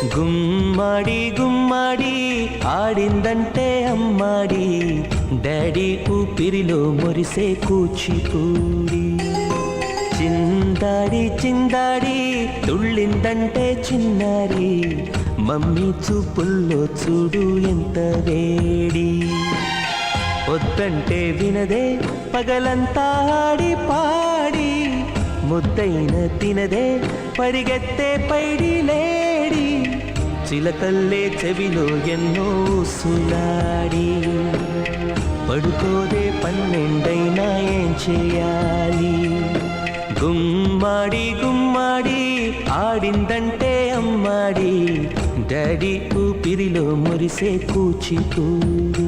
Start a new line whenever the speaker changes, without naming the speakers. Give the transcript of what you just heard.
గుమ్మాడి గుమ్మాడి ఆడిందంటే అమ్మాడి, డాడీ ఊపిరిలో మురిసే కూచిపూడి. చిందాడి చిందాడి తుళ్ళిందంటే చిన్నారి, మమ్మీ చూపుల్లో చూడు ఎంత వేడి. వద్దంటే వినదే పగలంతా ఆడి పాడి, ముద్దైన తినదే పరిగెత్తే పైడి లేడి. చిలకల్లే చెవిలో ఎన్నో సులాడి, పడుకోదే పన్నెండైనా ఏం చేయాలి. గుమ్మాడి గుమ్మాడి ఆడిందంటే అమ్మాడి, డాడీ ఊపిరిలో మురిసే కూచిపూడి.